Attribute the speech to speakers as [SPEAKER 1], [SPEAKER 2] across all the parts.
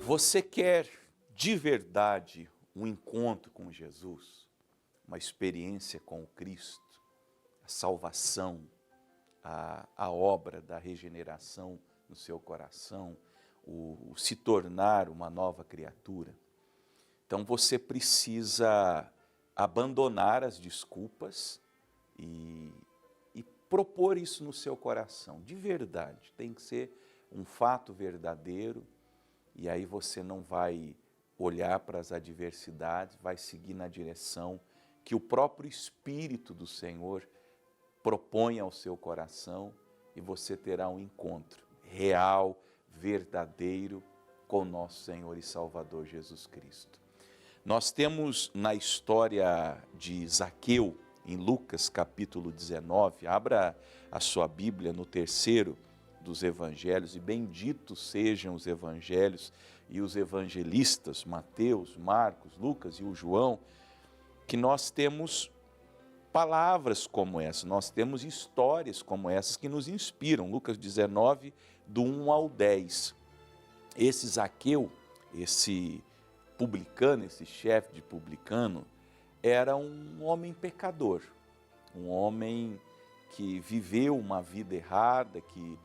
[SPEAKER 1] Você quer de verdade um encontro com Jesus, uma experiência com o Cristo, a salvação, a obra da regeneração no seu coração, o se tornar uma nova criatura? Então você precisa abandonar as desculpas e propor isso no seu coração, de verdade. Tem que ser um fato verdadeiro, e aí você não vai olhar para as adversidades, vai seguir na direção que o próprio Espírito do Senhor propõe ao seu coração, e você terá um encontro real, verdadeiro com nosso Senhor e Salvador Jesus Cristo. Nós temos na história de Zaqueu, em Lucas capítulo 19, abra a sua Bíblia no terceiro dos evangelhos, e benditos sejam os evangelhos e os evangelistas, Mateus, Marcos, Lucas e o João, que nós temos palavras como essa, nós temos histórias como essas que nos inspiram. Lucas 19, do 1 ao 10. Esse Zaqueu, esse publicano, esse chefe de publicano, era um homem pecador, um homem que viveu uma vida errada, que,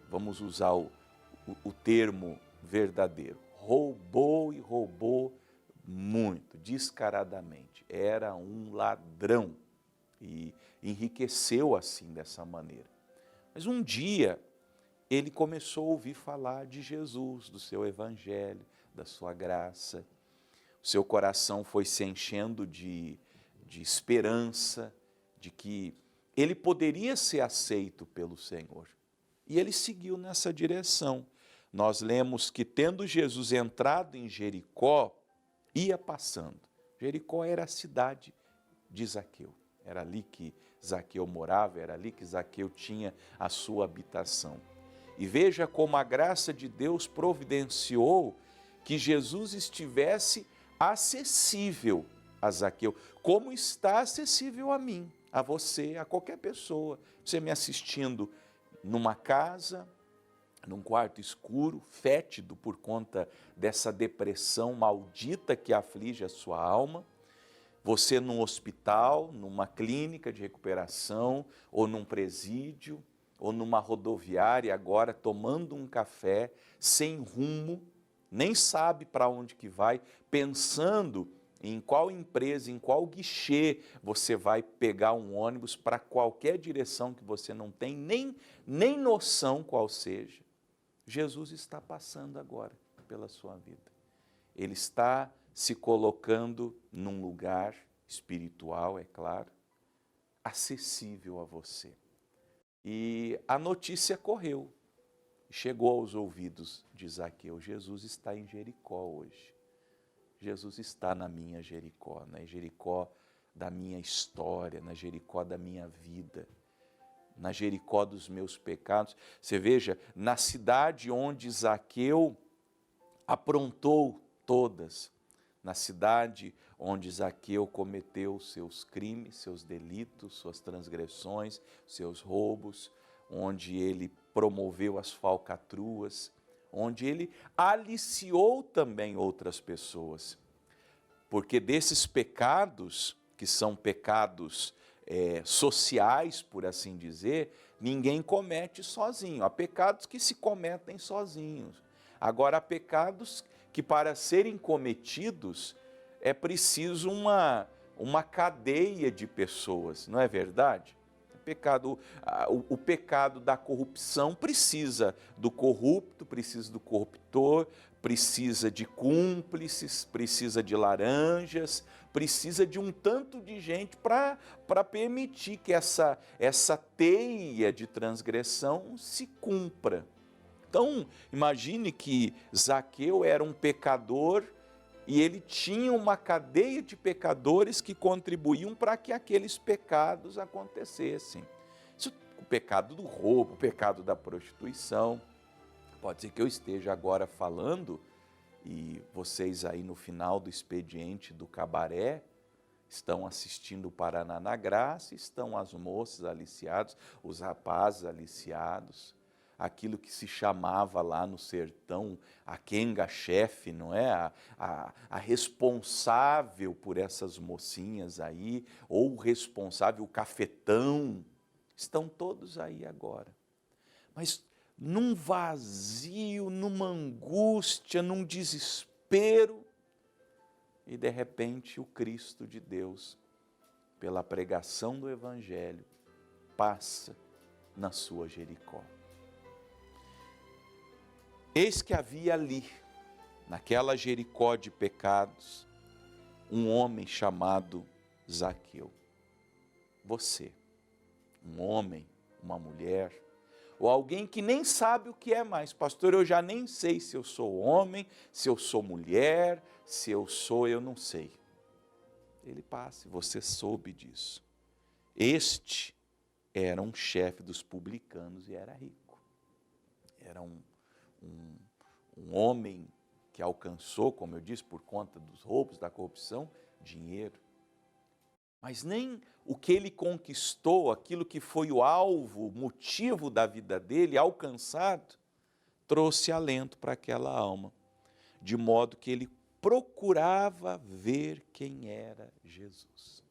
[SPEAKER 1] vamos usar o termo verdadeiro, roubou e roubou muito, descaradamente. Era um ladrão e enriqueceu assim, dessa maneira. Mas um dia ele começou a ouvir falar de Jesus, do seu evangelho, da sua graça. O seu coração foi se enchendo de esperança, de que ele poderia ser aceito pelo Senhor. E ele seguiu nessa direção. Nós lemos que, tendo Jesus entrado em Jericó, ia passando. Jericó era a cidade de Zaqueu. Era ali que Zaqueu morava, era ali que Zaqueu tinha a sua habitação. E veja como a graça de Deus providenciou que Jesus estivesse acessível a Zaqueu, como está acessível a mim, a você, a qualquer pessoa. Você me assistindo numa casa, num quarto escuro, fétido por conta dessa depressão maldita que aflige a sua alma, você num hospital, numa clínica de recuperação, ou num presídio, ou numa rodoviária agora, tomando um café, sem rumo, nem sabe para onde que vai, pensando em qual empresa, em qual guichê você vai pegar um ônibus para qualquer direção que você não tem nem noção qual seja. Jesus está passando agora pela sua vida. Ele está se colocando num lugar espiritual, é claro, acessível a você. E a notícia correu. Chegou aos ouvidos de Zaqueu: Jesus está em Jericó hoje. Jesus está na minha Jericó, na Jericó da minha história, na Jericó da minha vida, na Jericó dos meus pecados. Você veja, na cidade onde Zaqueu aprontou todas, na cidade onde Zaqueu cometeu seus crimes, seus delitos, suas transgressões, seus roubos, onde ele promoveu as falcatruas, onde ele aliciou também outras pessoas. Porque desses pecados, que são pecados sociais, por assim dizer, ninguém comete sozinho. Há pecados que se cometem sozinhos. Agora, há pecados que, para serem cometidos, é preciso uma cadeia de pessoas, não é verdade? O pecado da corrupção precisa do corrupto, precisa do corruptor, precisa de cúmplices, precisa de laranjas, precisa de um tanto de gente para permitir que essa teia de transgressão se cumpra. Então, imagine que Zaqueu era um pecador e ele tinha uma cadeia de pecadores que contribuíam para que aqueles pecados acontecessem. O pecado do roubo, o pecado da prostituição. Pode ser que eu esteja agora falando e vocês aí no final do expediente do cabaré estão assistindo o Paraná na Graça, estão as moças aliciadas, os rapazes aliciados. aquilo que se chamava lá no sertão a quenga-chefe, não é? A responsável por essas mocinhas aí, ou o responsável, o cafetão, estão todos aí agora. Mas num vazio, numa angústia, num desespero, e de repente o Cristo de Deus, pela pregação do Evangelho, passa na sua Jericó. Eis que havia ali, naquela Jericó de pecados, um homem chamado Zaqueu. Você, um homem, uma mulher, ou alguém que nem sabe o que é mais. Pastor, eu já nem sei se eu sou homem, se eu sou mulher, se eu não sei. Ele passa, e você soube disso. Este era um chefe dos publicanos e era rico. Era um homem que alcançou, como eu disse, por conta dos roubos, da corrupção, dinheiro. Mas nem o que ele conquistou, aquilo que foi o alvo, o motivo da vida dele, alcançado, trouxe alento para aquela alma, de modo que ele procurava ver quem era Jesus.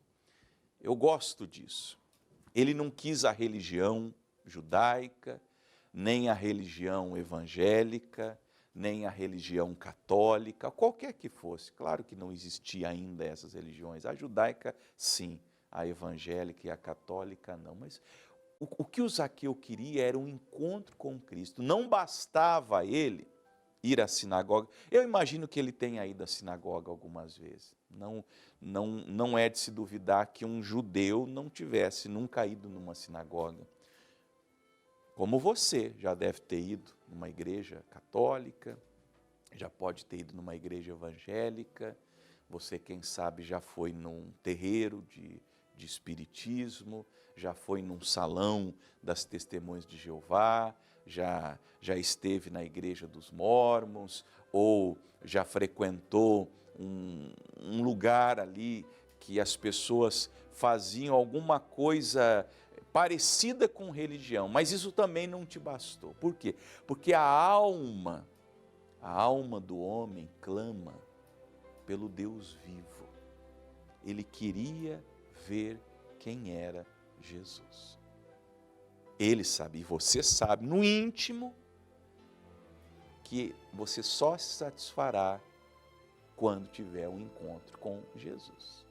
[SPEAKER 1] Eu gosto disso. Ele não quis a religião judaica, nem a religião evangélica, nem a religião católica, qualquer que fosse. Claro que não existia ainda essas religiões. A judaica, sim. A evangélica e a católica, não. Mas o que o Zaqueu queria era um encontro com Cristo. Não bastava ele ir à sinagoga. Eu imagino que ele tenha ido à sinagoga algumas vezes. Não é de se duvidar que um judeu não tivesse nunca ido numa sinagoga. Como você já deve ter ido numa igreja católica, já pode ter ido numa igreja evangélica, você, quem sabe, já foi num terreiro de espiritismo, já foi num salão das Testemunhas de Jeová, já esteve na igreja dos Mórmons, ou já frequentou um lugar ali que as pessoas faziam alguma coisa parecida com religião, mas isso também não te bastou. Por quê? Porque a alma do homem clama pelo Deus vivo. Ele queria ver quem era Jesus. Ele sabe, e você sabe, no íntimo, que você só se satisfará quando tiver um encontro com Jesus.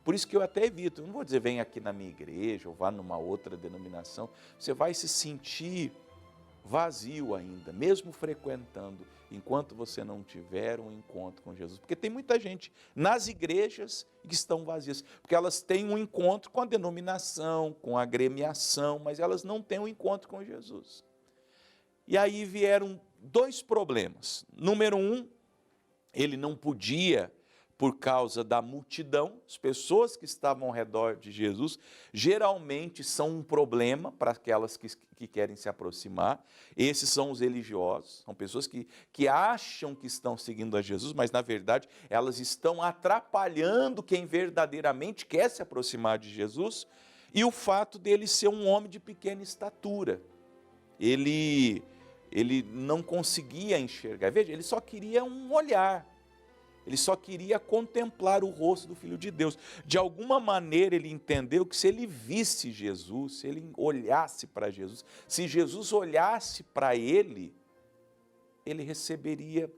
[SPEAKER 1] Por isso que eu até evito, não vou dizer vem aqui na minha igreja ou vá numa outra denominação, você vai se sentir vazio ainda, mesmo frequentando, enquanto você não tiver um encontro com Jesus. Porque tem muita gente nas igrejas que estão vazias, porque elas têm um encontro com a denominação, com a agremiação, mas elas não têm um encontro com Jesus. E aí vieram dois problemas. Número um, ele não podia, por causa da multidão, as pessoas que estavam ao redor de Jesus, geralmente são um problema para aquelas que querem se aproximar. Esses são os religiosos, são pessoas que acham que estão seguindo a Jesus, mas na verdade elas estão atrapalhando quem verdadeiramente quer se aproximar de Jesus. E o fato dele ser um homem de pequena estatura, ele não conseguia enxergar, veja, ele só queria um olhar. Ele só queria contemplar o rosto do Filho de Deus. De alguma maneira ele entendeu que se ele visse Jesus, se ele olhasse para Jesus, se Jesus olhasse para ele, ele receberia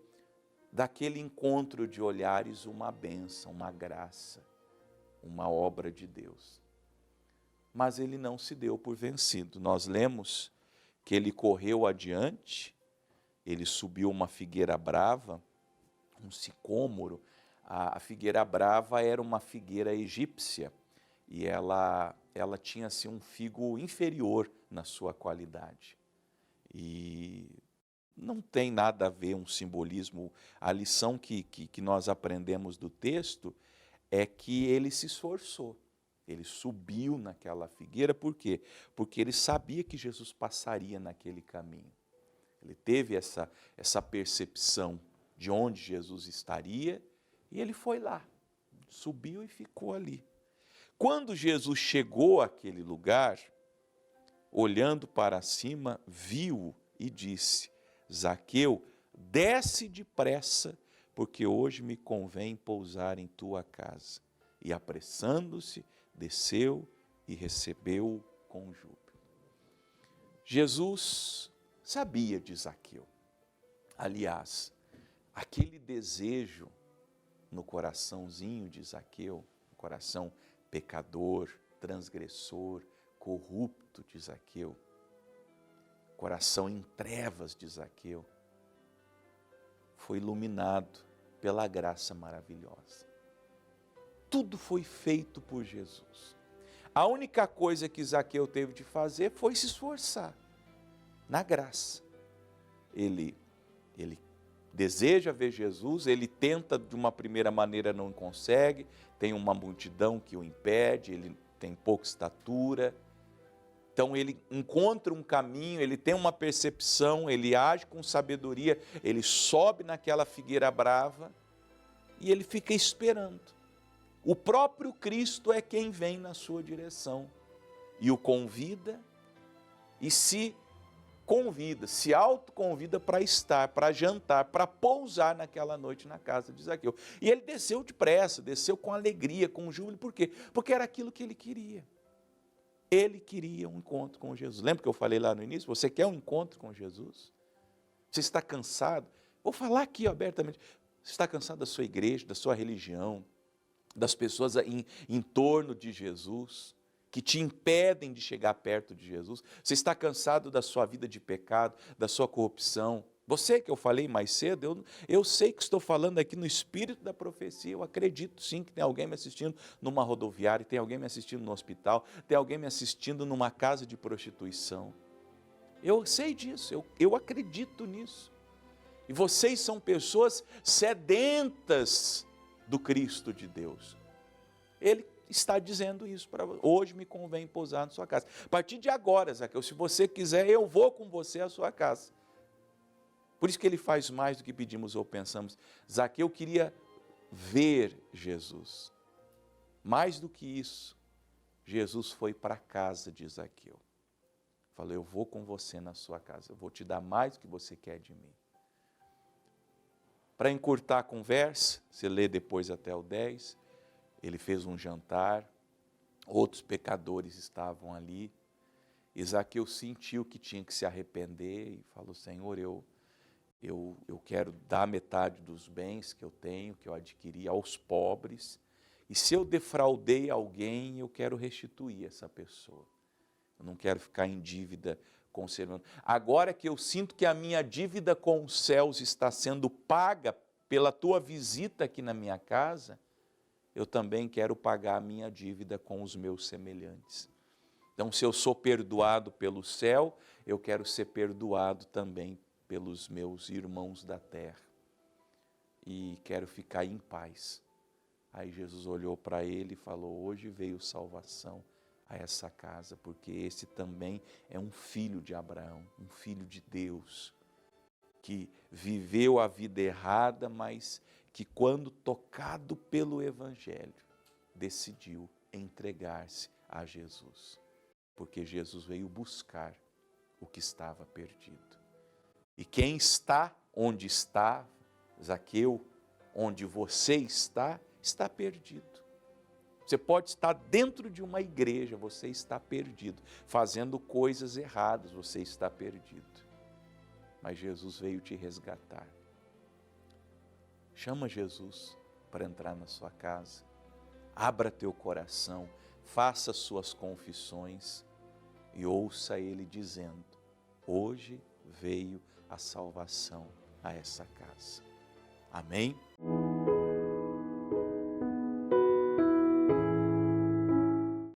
[SPEAKER 1] daquele encontro de olhares uma bênção, uma graça, uma obra de Deus. Mas ele não se deu por vencido. Nós lemos que ele correu adiante, ele subiu uma figueira brava, um sicômoro. A figueira brava era uma figueira egípcia e ela tinha assim, um figo inferior na sua qualidade. E não tem nada a ver um simbolismo. A lição que nós aprendemos do texto é que ele se esforçou. Ele subiu naquela figueira, por quê? Porque ele sabia que Jesus passaria naquele caminho. Ele teve essa percepção de onde Jesus estaria, e ele foi lá, subiu e ficou ali. Quando Jesus chegou àquele lugar, olhando para cima, viu e disse: Zaqueu, desce depressa, porque hoje me convém pousar em tua casa. E apressando-se, desceu e recebeu-o com júbilo. Jesus sabia de Zaqueu. Aliás, aquele desejo no coraçãozinho de Zaqueu, no coração pecador, transgressor, corrupto de Zaqueu, coração em trevas de Zaqueu, foi iluminado pela graça maravilhosa. Tudo foi feito por Jesus. A única coisa que Zaqueu teve de fazer foi se esforçar na graça. Ele deseja ver Jesus, ele tenta de uma primeira maneira, não consegue, tem uma multidão que o impede, ele tem pouca estatura. Então ele encontra um caminho, ele tem uma percepção, ele age com sabedoria, ele sobe naquela figueira brava e ele fica esperando. O próprio Cristo é quem vem na sua direção e o convida e se convida, se autoconvida para estar, para jantar, para pousar naquela noite na casa de Zaqueu. E ele desceu depressa, desceu com alegria, com júbilo, por quê? Porque era aquilo que ele queria. Ele queria um encontro com Jesus. Lembra que eu falei lá no início? Você quer um encontro com Jesus? Você está cansado? Vou falar aqui abertamente. Você está cansado da sua igreja, da sua religião, das pessoas em torno de Jesus, que te impedem de chegar perto de Jesus? Você está cansado da sua vida de pecado, da sua corrupção? Você que eu falei mais cedo, eu sei que estou falando aqui no espírito da profecia, eu acredito sim que tem alguém me assistindo numa rodoviária, tem alguém me assistindo no hospital, tem alguém me assistindo numa casa de prostituição. Eu sei disso, eu acredito nisso. E vocês são pessoas sedentas do Cristo de Deus. Ele está dizendo isso para você. Hoje me convém pousar na sua casa. A partir de agora, Zaqueu, se você quiser, eu vou com você à sua casa. Por isso que ele faz mais do que pedimos ou pensamos. Zaqueu queria ver Jesus. Mais do que isso, Jesus foi para a casa de Zaqueu. Falou: eu vou com você na sua casa, eu vou te dar mais do que você quer de mim. Para encurtar a conversa, você lê depois até o 10, ele fez um jantar, outros pecadores estavam ali, e Zaqueu sentiu que tinha que se arrepender e falou: Senhor, eu quero dar metade dos bens que eu tenho, que eu adquiri aos pobres, e se eu defraudei alguém, eu quero restituir essa pessoa. Eu não quero ficar em dívida com o ser humano. Agora que eu sinto que a minha dívida com os céus está sendo paga pela tua visita aqui na minha casa, eu também quero pagar a minha dívida com os meus semelhantes. Então, se eu sou perdoado pelo céu, eu quero ser perdoado também pelos meus irmãos da terra. E quero ficar em paz. Aí Jesus olhou para ele e falou: hoje veio salvação a essa casa, porque esse também é um filho de Abraão, um filho de Deus, que viveu a vida errada, mas que quando tocado pelo Evangelho, decidiu entregar-se a Jesus, porque Jesus veio buscar o que estava perdido. E quem está onde está, Zaqueu, onde você está, está perdido. Você pode estar dentro de uma igreja, você está perdido. Fazendo coisas erradas, você está perdido. Mas Jesus veio te resgatar. Chama Jesus para entrar na sua casa. Abra teu coração, faça suas confissões e ouça Ele dizendo: hoje veio a salvação a essa casa. Amém?